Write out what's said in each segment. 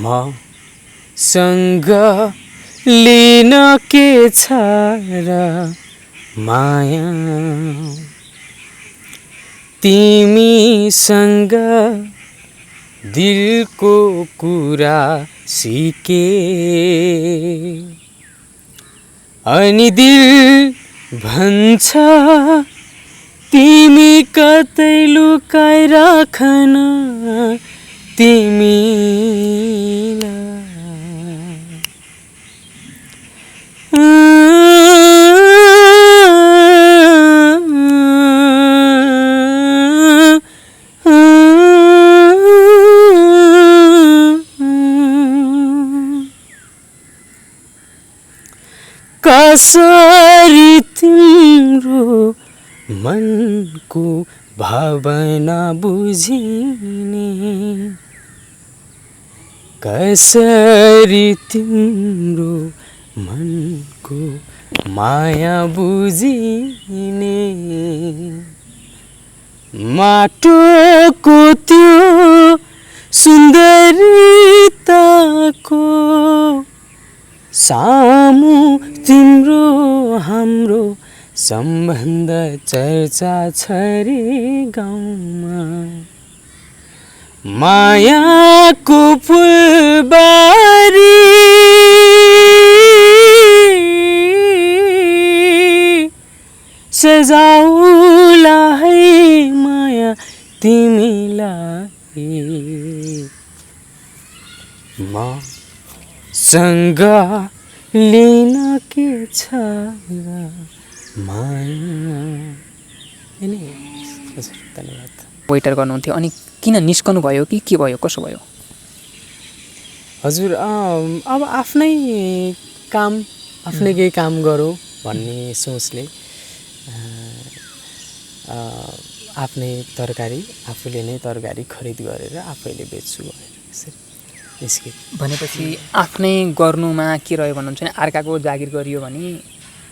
मसँग लिन के छ र माया तिमीसँग दिलको कुरा सिके अनि दिल भन्छ तिमी कतै लुकाइ राखन तिमीलाई कसरी तिम्रो मनको भावना बुझिने कसरी तिम्रो मनको माया बुझिने माटोको त्यो सुन्दरताको सामु तिम्रो हाम्रो सम्बन्ध चर्चा छ रे गाउँमा मायाको फुलबारी सजाउला है माया तिमीलाई मसँग लिन के छ र माया। धन्यवाद। वेटर गर्नुहुन्थ्यो अनि किन निस्कनु भयो कि के भयो कसो भयो? हजुर अब आफ्नै काम आफ्नै केही काम गरौँ भन्ने सोचले आफ्नै तरकारी आफूले नै तरकारी खरिद गरेर आफैले बेच्छु भनेर यसरी भनेपछि आफ्नै गर्नुमा के रह्यो भन्नुहुन्छ भने अर्काको जागिर गरियो भने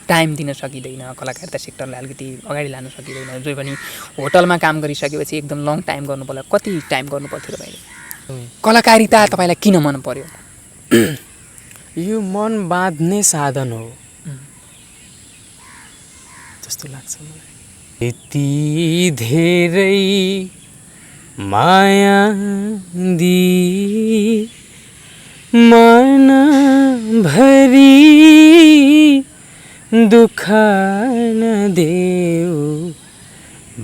टाइम दिन सकिँदैन, कलाकारिता सेक्टरलाई अलिकति अगाडि लान सकिँदैन। जो पनि होटलमा काम गरिसकेपछि एकदम लङ टाइम गर्नु पर्ला। कति टाइम गर्नु पर्थ्यो तपाईँले? कलाकारिता तपाईँलाई किन मन पर्यो? यो मन बाँध्ने साधन हो जस्तो लाग्छ मलाई। यति धेरै माया दिई मन भरी दुःख नदेऊ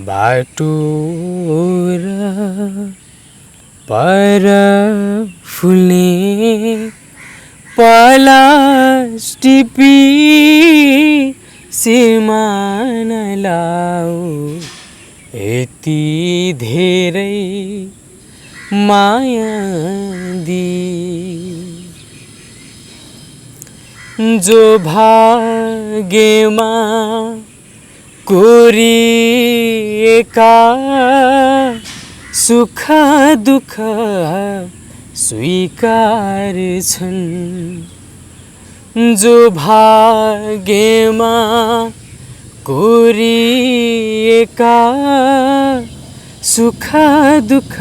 बाटो र पर फुल्ने पलास टिपी सिमान लाऊ यति धेरै माया दिई जो भाग्यमा कोरिएका सुख दुःख स्वीकार छन् जो भाग्यमा कोरिएका सुख दुःख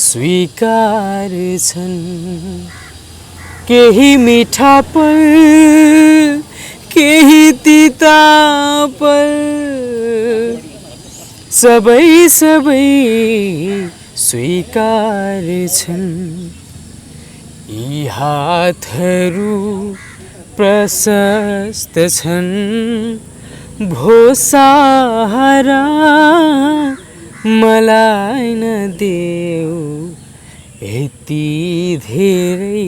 स्वीकार छन् केही मीठा पल केही तीता पल सबै सबै स्वीकार छन् यी हातहरू प्रशस्त छन् भो सहारा मलाई नदेऊ यति धेरै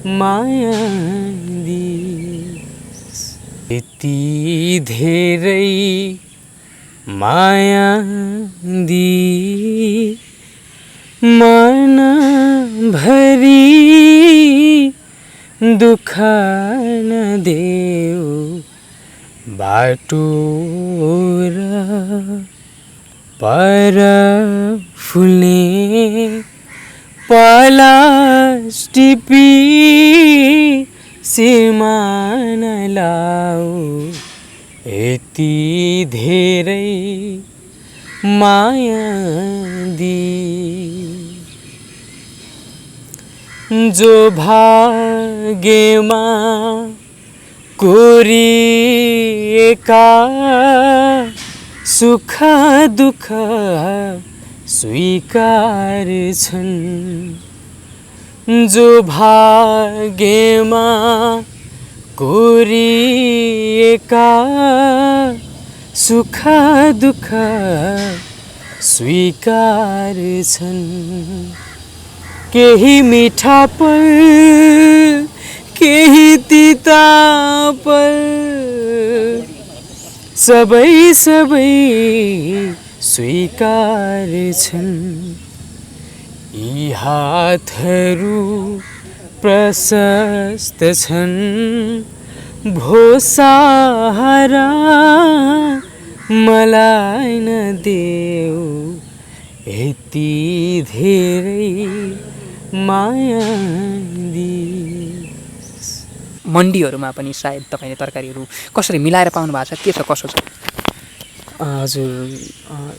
माया दिई यति धेरै माया दिई मन भरी दुःख नदेऊ बाटो र पर फुल्ने पलास टिपी सिमान लाऊ यति धेरै माया दी जो भाग्यमा कोरिएका सुख दुःख स्वीकार छन् जो भाग्यमा कोरिएका सुख दुःख स्वीकार छन् केही मीठा पल केही तीता पल सबै सबै स्वीकार छन् यी हातहरू प्रशस्त छन् भो सहारा मलाई नदेऊ यति धेरै माया दिइस्। मन्डीहरूमा पनि सायद तपाईँले तरकारीहरू कसरी मिलाएर पाउनु भएको छ, के छ कसो छ? हजुर,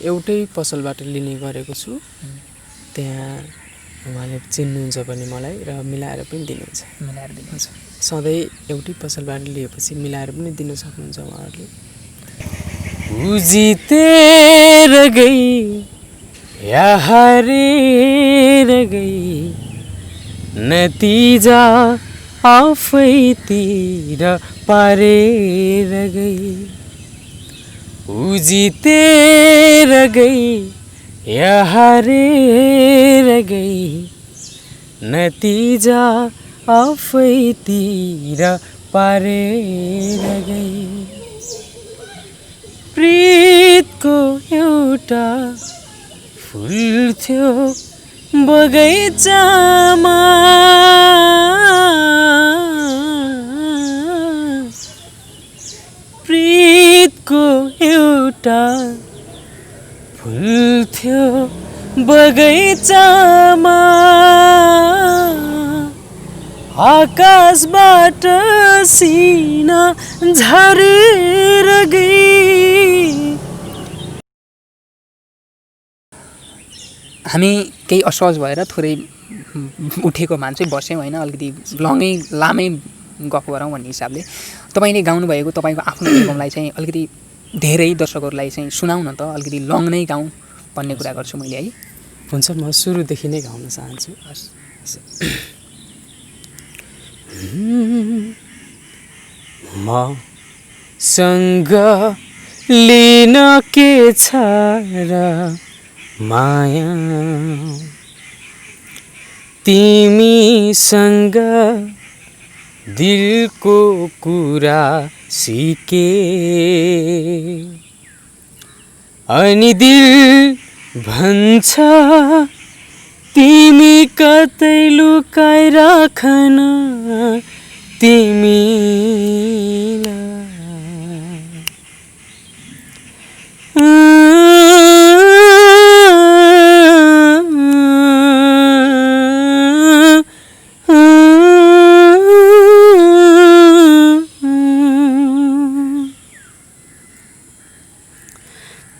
एउटै पसलबाट लिने गरेको छु। त्यहाँ उहाँले चिन्नुहुन्छ भने मलाई र मिलाएर पनि दिनुहुन्छ। मिलाएर दिनुहुन्छ। सधैँ एउटै पसलबाट लिएपछि मिलाएर पनि दिन सक्नुहुन्छ उहाँहरूले। जितेर गई या हारेर गई नतिजा आफैतिर पारेर गई। जितेर गई या हारेर गई नतिजा आफैतिर पारेर गई। प्रीतको एउटा फुल थियो बगैँचामा प्रीतको एउटा फुल थियो बगैँचामा आकाशबाट सिना झरेर गई। हामी केही असहज भएर थोरै उठेको मान्छे बस्यौँ होइन, अलिकति लामै गफ गरौँ भन्ने हिसाबले तपाईँले गाउनुभएको तपाईँको आफ्नो एल्बमलाई चाहिँ अलिकति धेरै दर्शकहरूलाई चाहिँ सुनाउँ न त, अलिकति लङ नै गाउँ भन्ने कुरा गर्छु मैले है। हुन्छ, म सुरुदेखि नै गाउन चाहन्छु। मसँग लिन के छ र माया तिमीसँग दिलको कुरा सिके अनि दिल भन्छ तिमी कतै लुकाइ राखन तिमीलाई।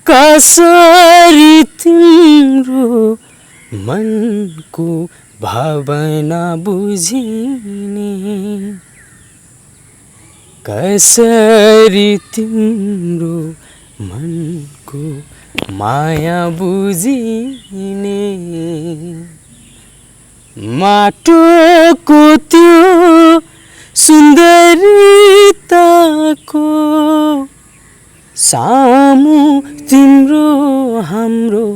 कसरी तिम्रो मनको भावना बुझिने कसरी तिम्रो मनको माया बुझिने माटोको त्यो सुन्दरताको सामु तिम्रो हाम्रो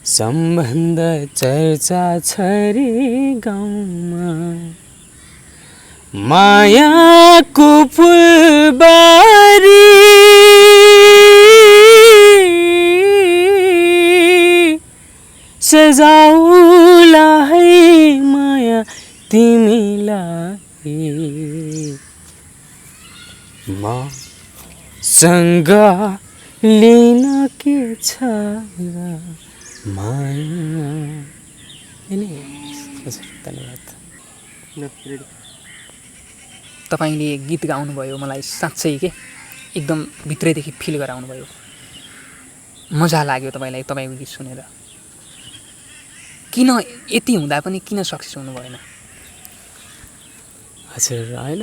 सम्बन्ध चर्चा छ रे गाउँमा। मायाको फुलबारी सजाउला है माया तिमीलाई। मसँग लिन के छ र माया। धन्यवाद। तपाईँले गीत गाउनुभयो, मलाई साँच्चै के एकदम भित्रैदेखि फिल गराउनु भयो। मजा लाग्यो तपाईँलाई तपाईँको गीत सुनेर? किन यति हुँदा पनि किन सक्सेस हुनु भएन? हजुर होइन,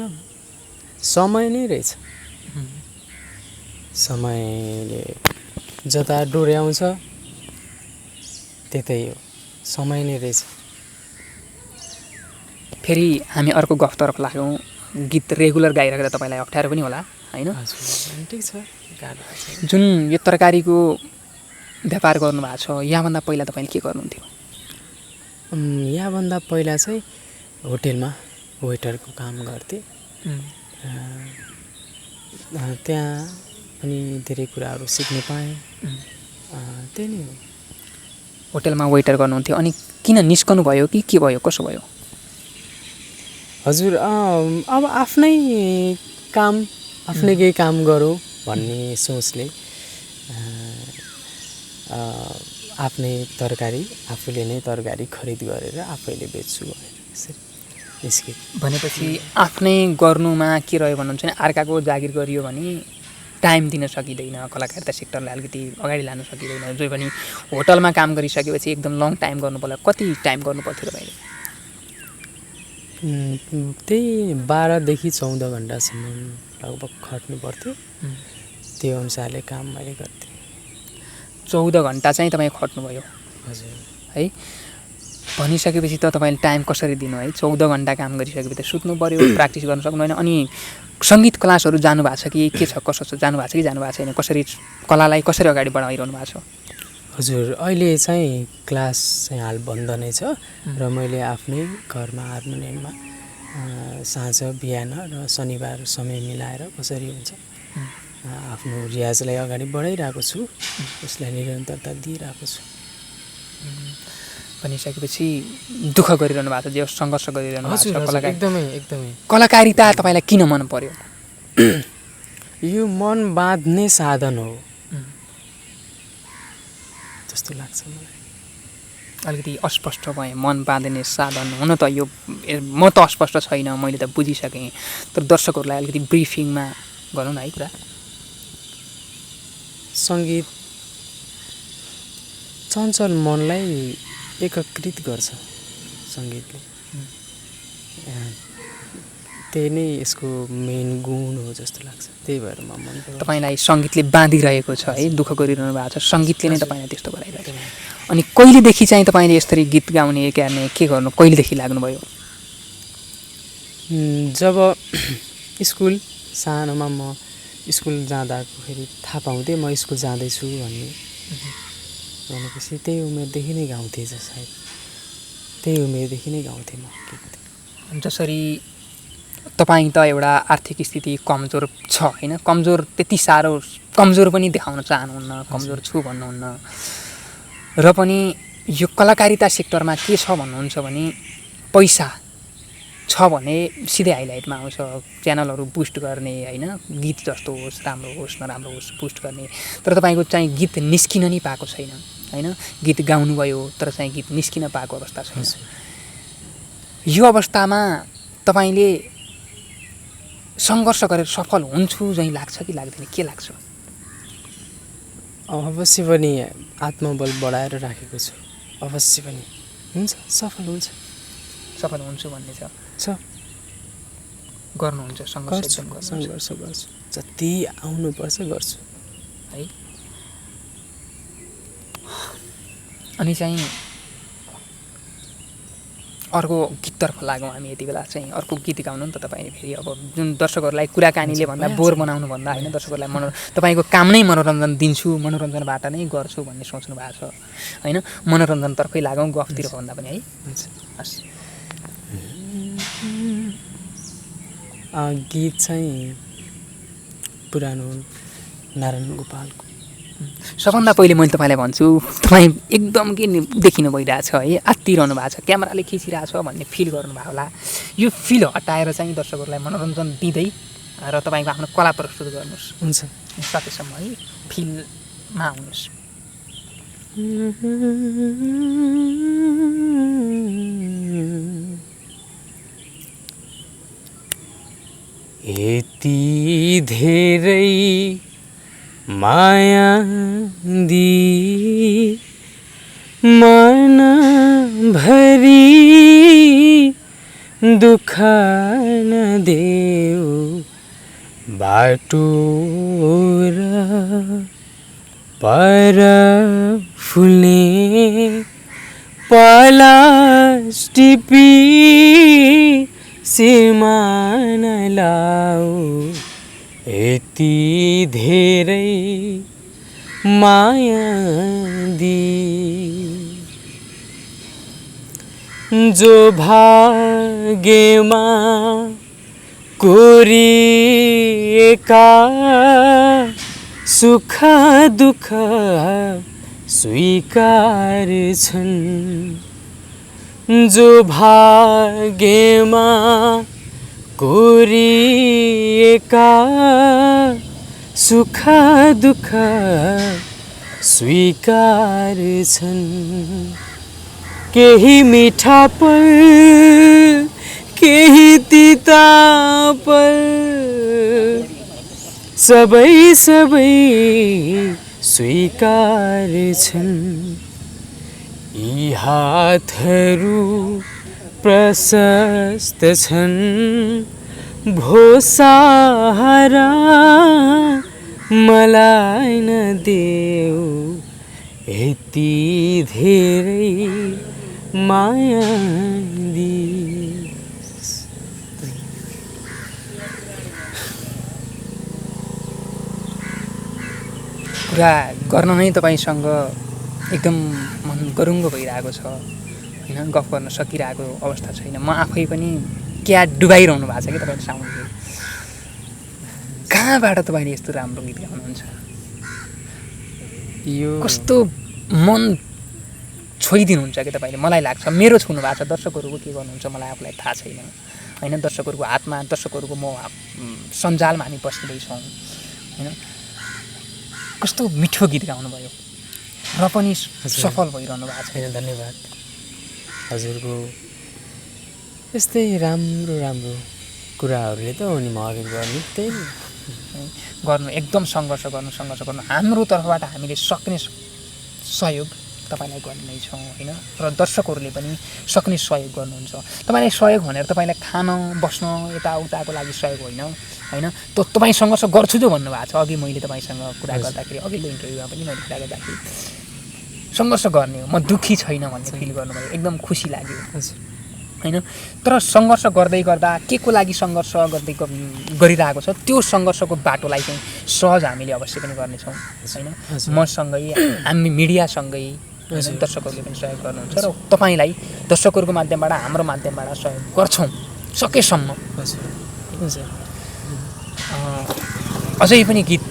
समय नै रहेछ। समयले जता डोर्याउँछ त्यतै हो, समय नै रहेछ। फेरि हामी अर्को गफतर्फ लाग्यौँ। गीत रेगुलर गाइरहेको त तपाईँलाई अप्ठ्यारो पनि होला होइन? हजुर ठिक छ, गाह्रो छ। जुन यो तरकारीको व्यापार गर्नुभएको छ, यहाँभन्दा पहिला तपाईँले के गर्नुहुन्थ्यो? यहाँभन्दा पहिला चाहिँ होटेलमा वेटरको काम गर्थेँ। त्यहाँ पनि धेरै कुराहरू सिक्न पाएँ। त्यही नै हो। होटेलमा वेटर गर्नुहुन्थ्यो, अनि किन निस्कनु भयो कि के भयो, कसो भयो? हजुर अब आफ्नै काम, आफ्नै केही काम गरौँ भन्ने सोचले आफ्नै तरकारी, आफूले नै तरकारी खरिद गरेर आफैले बेच्छु भनेर यसरी निस्केँ। भनेपछि आफ्नै गर्नुमा के रह्यो भन्नुहुन्छ भने अर्काको जागिर गरियो भने टाइम दिन सकिँदैन, कलाकारिता सेक्टरलाई अलिकति अगाडि लान सकिँदैन। जो पनि होटलमा काम गरिसकेपछि एकदम लङ टाइम गर्नु पर्ला। कति टाइम गर्नु पर्थ्यो तपाईँले? त्यही 12 देखि 14 घन्टासम्म लगभग खट्नु पर्थ्यो। त्यो अनुसारले काम मैले गर्थेँ। 14 घन्टा चाहिँ तपाईँ खट्नुभयो? हजुर। है, भनिसकेपछि त तपाईँले टाइम कसरी दिनु है? 14 घन्टा काम गरिसकेपछि त सुत्नु पऱ्यो, प्र्याक्टिस गर्न सक्नु होइन। अनि सङ्गीत क्लासहरू जानुभएको छ कि के छ, कसो छ, जानुभएको छ कि जानुभएको छैन? कसरी कलालाई कसरी अगाडि बढाइरहनु भएको छ? हजुर, अहिले चाहिँ क्लास चाहिँ हाल बन्द नै छ र मैले आफ्नै घरमा हार्मोनियममा साँझ, बिहान र शनिबार समय मिलाएर कसरी हुन्छ आफ्नो रियाजलाई अगाडि बढाइरहेको छु, उसलाई निरन्तरता दिइरहेको छु। भनिसकेपछि दुःख गरिरहनु भएको छ, जे सङ्घर्ष गरिरहनु भएको छ कलाकार। एकदमै एकदमै। कलाकारिता तपाईँलाई किन मन पर्यो? यो मन बाँध्ने साधन हो जस्तो लाग्छ मलाई। अलिकति अस्पष्ट भएँ, मन बाँध्ने साधन हुन त यो म त अस्पष्ट छैन, मैले त बुझिसकेँ, तर दर्शकहरूलाई अलिकति ब्रिफिङमा गरौँ न है कुरा। सङ्गीत चञ्चल मनलाई एकीकृत गर्छ सङ्गीतले। त्यही नै यसको मेन गुण हो जस्तो लाग्छ। त्यही भएर म मन पर्छ। तपाईँलाई सङ्गीतले बाँधिरहेको छ है, दुःख गरिरहनु भएको छ, सङ्गीतले नै तपाईँलाई त्यस्तो गराइरहेको छ। अनि कहिलेदेखि चाहिँ तपाईँले यसरी गीत गाउने, गाउने के गर्नु कहिलेदेखि लाग्नुभयो? जब स्कुल सानोमा म स्कुल जाँदाखेरि थाहा पाउँथेँ म स्कुल जाँदैछु भन्ने। भनेपछि त्यही उमेरदेखि नै गाउँथेँ सायद। त्यही उमेरदेखि नै गाउँथेँ म गीत। जसरी तपाईँ त एउटा आर्थिक स्थिति कमजोर छ होइन, कमजोर त्यति साह्रो कमजोर पनि देखाउन चाहनुहुन्न, कमजोर छु भन्नुहुन्न, र पनि यो कलाकारिता सेक्टरमा के छ भन्नुहुन्छ भने पैसा छ भने सिधै हाइलाइटमा आउँछ, च्यानलहरू बुस्ट गर्ने होइन, गीत जस्तो होस्, राम्रो होस् नराम्रो होस् बुस्ट गर्ने। तर तपाईँको चाहिँ गीत निस्किन नै पाएको छैन होइन, गीत गाउनुभयो तर चाहिँ गीत निस्किन पाएको अवस्था छैन। यो अवस्थामा तपाईँले सङ्घर्ष गरेर सफल हुन्छु चाहिँ लाग्छ कि लाग्दैन, के लाग्छ? अवश्य पनि आत्मबल बढाएर राखेको छु। अवश्य पनि हुन्छ, सफल हुन्छ, सफल हुन्छु भन्ने छ, गर्नुहुन्छ सङ्घर्ष गर्छु, जति आउनुपर्छ गर्छु है। अनि चाहिँ अर्को गीततर्फ लागौँ हामी यति बेला चाहिँ। अर्को गीत गाउनु नि त तपाईँले फेरि। अब जुन दर्शकहरूलाई कुराकानीले भन्दा बोर बनाउनु भन्दा होइन, दर्शकहरूलाई तपाईँको काम नै मनोरञ्जन दिन्छु, मनोरञ्जनबाट नै गर्छु भन्ने सोच्नु भएको छ होइन। मनोरञ्जनतर्फै लागौँ गफतिर भन्दा पनि है। हस्, गीत चाहिँ पुरानो नारायण गोपालको। सबभन्दा पहिले मैले तपाईँलाई भन्छु, तपाईँ एकदम के देखिनु भइरहेछ है, आत्तिरहनु भएको छ, क्यामेराले खिचिरहेछ भन्ने फिल गर्नुभयो होला। यो फिल हटाएर चाहिँ दर्शकहरूलाई मनोरञ्जन दिँदै र तपाईँको आफ्नो कला प्रस्तुत गर्नुहोस्। हुन्छ, सकेसम्म है फिलमा आउनुहोस्। यति धेरै माया दी मन भरी दुख न देऊ बाटो र पर फुल्ने पलास टिपी सिमान लाऊ यति धेरै माया दी जो भाग्यमा कोरिएका सुख दुःख स्वीकार छन् जो भाग्यमा कोरिएका सुख दुःख स्वीकार छन् केही मिठा पल केही तीता पल सबै सबै स्वीकार छन् यी हातहरू प्रशस्त छन् भो सहारा मलाई न देऊ यति धेरै माया दी कुरा गर्न नै तपाईसँग एकदम मन गरुङ्ग भइरहेको छ हैन गफ गर्न सकिरहेको अवस्था छैन म आफै पनि क्या डुबाइरहनु भएको छ कि तपाईको साउन्डले कहाँबाट तपाईले यस्तो राम्रो गीत गाउनुहुन्छ यो कस्तो मन छोइदिनुहुन्छ कि तपाईले मलाई लाग्छ मेरो छुनु भएको छ दर्शकहरूको के गर्नुहुन्छ मलाई आफूलाई थाहा छैन हैन दर्शकहरूको हातमा दर्शकहरूको म सञ्जालमा हामी बस्दैछौँ हैन कस्तो मिठो गीत गाउनुभयो र पनि सफल भइरहनु भएको छ होइन धन्यवाद हजुरको यस्तै राम्रो राम्रो कुराहरूले त हो नि म अघि गर्ने त्यही गर्नु एकदम सङ्घर्ष गर्नु हाम्रो तर्फबाट हामीले सक्ने सहयोग तपाईँलाई गर्ने नै छौँ होइन र दर्शकहरूले पनि सक्ने सहयोग गर्नुहुन्छ तपाईँलाई सहयोग भनेर तपाईँलाई खान बस्न यताउताको लागि सहयोग होइन होइन तपाईँ सङ्घर्ष गर्छु जो भन्नुभएको छ अघि मैले तपाईँसँग कुरा गर्दाखेरि अघिल्लो इन्टरभ्यूमा पनि मैले कुरा गर्दाखेरि सङ्घर्ष गर्ने हो म दुःखी छैन भन्ने फिल गर्नुभयो एकदम खुसी लाग्यो होइन तर सङ्घर्ष गर्दै गर्दा के को लागि सङ्घर्ष गर्दै गरिरहेको छ त्यो सङ्घर्षको बाटोलाई चाहिँ सहज हामीले अवश्य पनि गर्नेछौँ होइन मसँगै हामी मिडियासँगै दर्शकहरूले पनि सहयोग गर्नुहुन्छ र तपाईँलाई दर्शकहरूको माध्यमबाट हाम्रो माध्यमबाट सहयोग गर्छौँ सकेसम्म अझै पनि गीत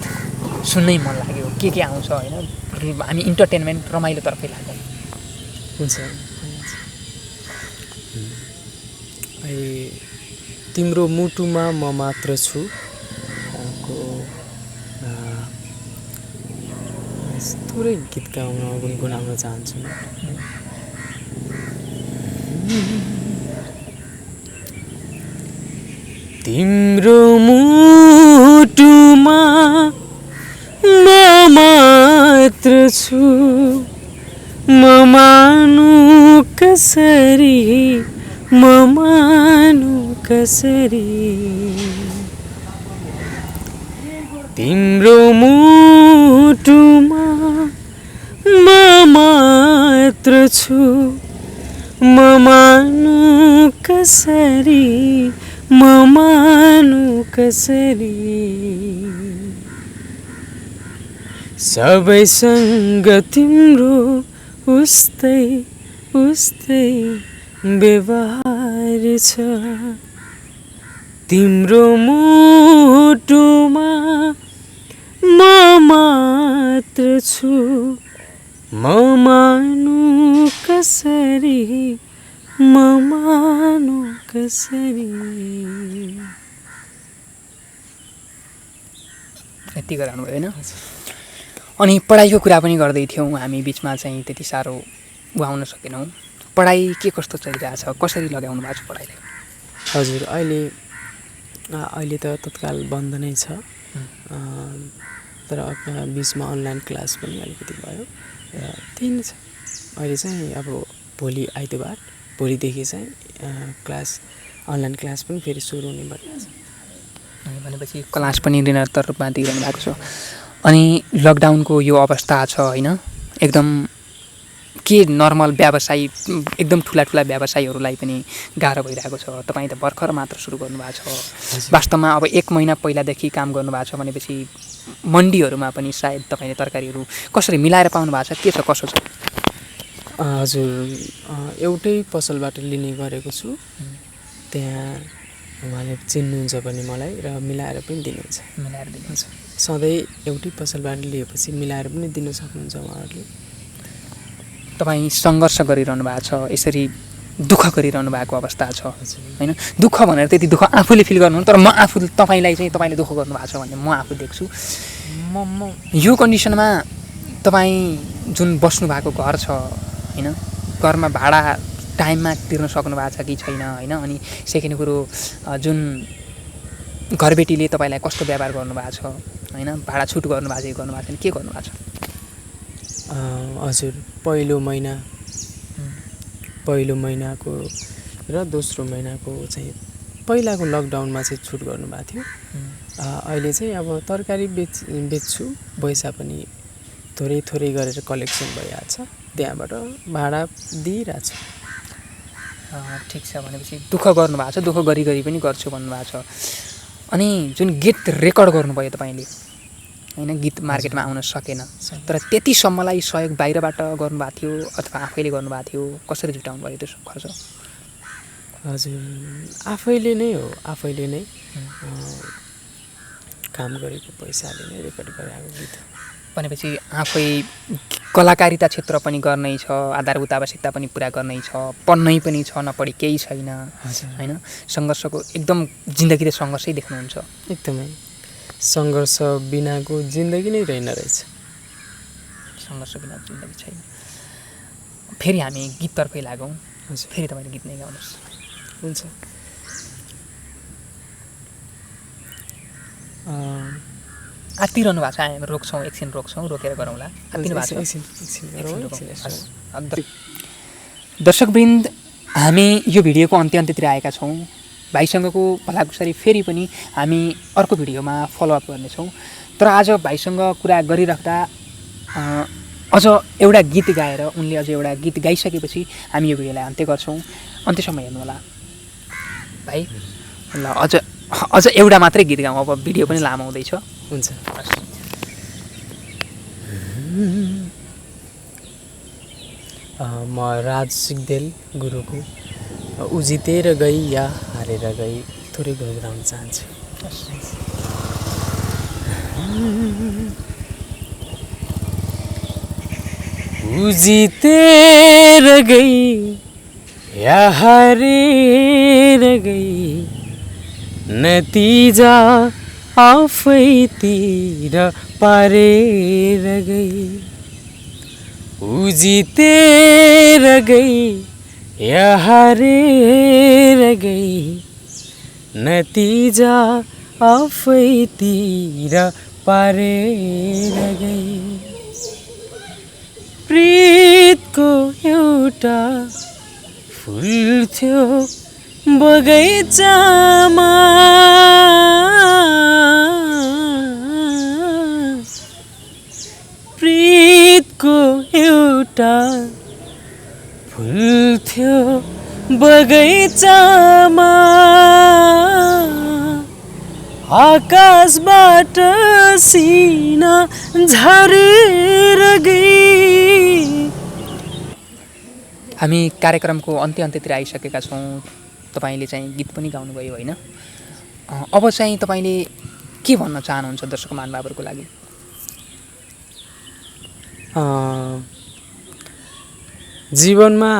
सुन्नै मन लाग्यो के आउँछ होइन हामी इन्टरटेनमेन्ट रमाइलोतर्फै लाग्छौँ हुन्छ तिम्रो मुटुमा म मात्र छु थोरै गीत गाउन गुनगुनाउन चाहन्छु तिम्रो मुटुमा म मात्र छु म मानु कसरी म मानु कसरी तिम्रो मुटुमा म मात्र छु म मानु कसरी म मानु कसरी सबैसँग तिम्रो उस्तै उस्तै व्यवहार छ तिम्रो मुटुमा म मात्र छु म मानु कसरी म मानु कसरी यति गराउनु भयो होइन अनि पढाइको कुरा पनि गर्दै थियौँ हामी बिचमा चाहिँ त्यति साह्रो उहाउन सकेनौँ पढाइ के कस्तो चलिरहेछ कसरी लगाउनु भएको छ पढाइलाई हजुर अहिले त तत्काल बन्द नै छ तर बिचमा अनलाइन क्लास पनि अलिकति भयो र त्यही नै छ। अहिले चाहिँ अब भोलिदेखि चाहिँ क्लास अनलाइन क्लास पनि फेरि सुरु हुने भइरहेछ। भनेपछि क्लास पनि निरन्तर रूपमा दिइरहनु भएको छ। अनि लकडाउनको यो अवस्था छ होइन, एकदम के नर्मल व्यवसायी एकदम ठुला व्यवसायीहरूलाई पनि गाह्रो भइरहेको छ। तपाईँ त भर्खर मात्र सुरु गर्नुभएको छ। वास्तवमा अब 1 महिना पहिलादेखि काम गर्नुभएको छ भनेपछि मन्डीहरूमा पनि सायद तपाईँले तरकारीहरू कसरी मिलाएर पाउनु भएको छ, के छ कसो छ? हजुर, एउटै पसलबाट लिने गरेको छु। त्यहाँ उहाँले चिन्नुहुन्छ पनि मलाई र मिलाएर पनि दिनुहुन्छ। सधैँ एउटै पसलबाट लिएपछि मिलाएर पनि दिन सक्नुहुन्छ उहाँहरूले। तपाईँ सङ्घर्ष गरिरहनु भएको छ, यसरी दुःख गरिरहनु भएको अवस्था छ होइन। दुःख भनेर त्यति दुःख आफूले फिल गर्नु, तर म आफू तपाईँलाई चाहिँ तपाईँले दुःख गर्नुभएको छ भन्ने म आफू देख्छु। यो कन्डिसनमा तपाईँ जुन बस्नु भएको घर छ होइन, घरमा भाडा टाइममा तिर्न सक्नु भएको छ कि छैन होइन। अनि सेकेन्ड कुरो, जुन घरबेटीले तपाईँलाई कस्तो व्यवहार गर्नुभएको छ होइन, भाडा छुट गर्नुभएको छ कि गर्नुभएको छैन, के गर्नुभएको छ? हजुर, पहिलो महिनाको र दोस्रो महिनाको चाहिँ पहिलाको लकडाउनमा चाहिँ छुट गर्नुभएको थियो। अहिले चाहिँ अब तरकारी बेच्छु, पैसा पनि थोरै गरेर कलेक्सन भइहाल्छ, त्यहाँबाट भाडा दिइरहेको छु। ठिक छ, भनेपछि दुःख गर्नुभएको छ, दुःख गरी पनि गर्छु भन्नुभएको छ। अनि जुन गीत रेकर्ड गर्नुभयो तपाईँले होइन, गीत मार्केटमा आउन सकेन, तर त्यतिसम्मलाई सहयोग बाहिरबाट गर्नुभएको थियो अथवा आफैले गर्नुभएको थियो, कसरी जुटाउनु भयो त्यो खर्च? हजुर, आफैले नै हो, आफैले नै काम गरेको पैसाले नै रेकर्ड गरेको गीत। भनेपछि आफै कलाकारिता क्षेत्र पनि गर्नै छ, आधारभूत आवश्यकता पनि पुरा गर्नै छ, पढ्नै पनि छ, नपढी केही छैन होइन। सङ्घर्षको एकदम जिन्दगी त सङ्घर्षै देख्नुहुन्छ। एकदमै सङ्घर्ष बिनाको जिन्दगी नै रहेन रहेछ। सङ्घर्ष बिना जिन्दगी छैन। फेरि हामी गीततर्फै लागौँ। फेरि तपाईँले गीत नै गाउनुहोस्। हुन्छ। आत्तिरहनु भएको छ, हामी रोक्छौँ, एकछिन रोक्छौँ, रोकेर गरौँला। आत्तिनु भएको छ। दर्शकवृन्द, हामी यो भिडियोको अन्त्यतिर आएका छौँ। भाइसँगको भलाकुसारी फेरि पनि हामी अर्को भिडियोमा फलोअप गर्नेछौँ। तर आज भाइसँग कुरा गरिराख्दा अझ एउटा गीत गाएर उनले अझ एउटा गीत गाइसकेपछि हामी यो भिडियोलाई अन्त्य गर्छौँ। अन्त्यसम्म हेर्नुहोला भाइ। ल, अझ एउटा मात्रै गीत गाउँ, अब भिडियो पनि लामो हुँदैछ। हुन्छ। म राज सिग्देल गुरुको उजितेर गई या हारेर गई थोरै गुनगुनाउन चाहन्छु। उजितेर गई या हारेर गई, नतिजा आफैतिर पारेर गई। उजितेर गई या हारेर गई, नतिजा आफैतिर पारेर गई। प्रीतको एउटा फुल थियो बगैँचामा, प्रीतको एउटा फुल थियो बगैँचामा, आकाशबाट सिना झरेर गई। हामी कार्यक्रमको अन्त्यतिर आइसकेका छौँ। तपाईँले चाहिँ गीत पनि गाउनुभयो होइन। अब चाहिँ तपाईँले के भन्न चाहनुहुन्छ दर्शक महानुभावहरूको लागि? जीवनमा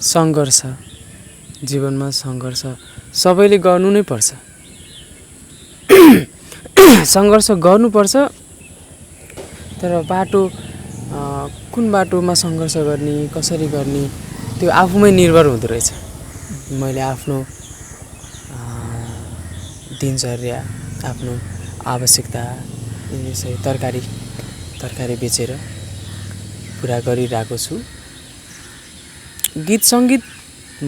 सङ्घर्ष सबैले गर्नु नै पर्छ। सङ्घर्ष गर्नुपर्छ, तर बाटो कुन बाटोमा सङ्घर्ष गर्ने, कसरी गर्ने, त्यो आफूमै निर्भर हुँदो रहेछ। मैले आफ्नो दिनचर्या, आफ्नो आवश्यकता, यसै तरकारी बेचेर पुरा गरिरहेको छु। गीत सङ्गीत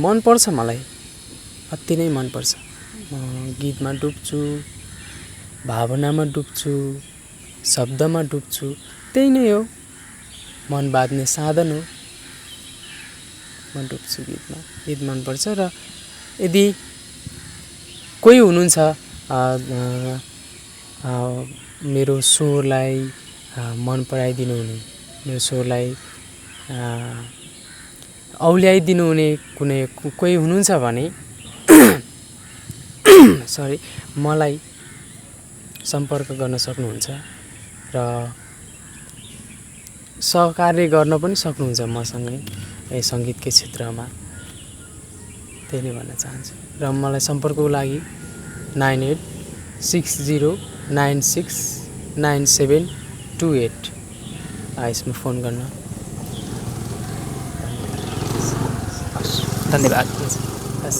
मनपर्छ मलाई, अति नै मनपर्छ। म गीतमा डुब्छु, भावनामा डुब्छु, शब्दमा डुब्छु, त्यही नै हो, मन बाँध्ने साधन हो। म डुब्छु गीतमा, गीत मनपर्छ। र यदि कोही हुनुहुन्छ मेरो स्वरलाई मन पराइदिनु हुने, मेरो स्वरलाई औल्याइदिनु हुने कोही हुनुहुन्छ भने सरी, मलाई सम्पर्क गर्न सक्नुहुन्छ र सहकार्य गर्न पनि सक्नुहुन्छ मसँगै यही सङ्गीतकै क्षेत्रमा। त्यही नै भन्न चाहन्छु। र मलाई सम्पर्कको लागि 9860969728 यसमा फोन गर्न। धन्यवाद। हस्।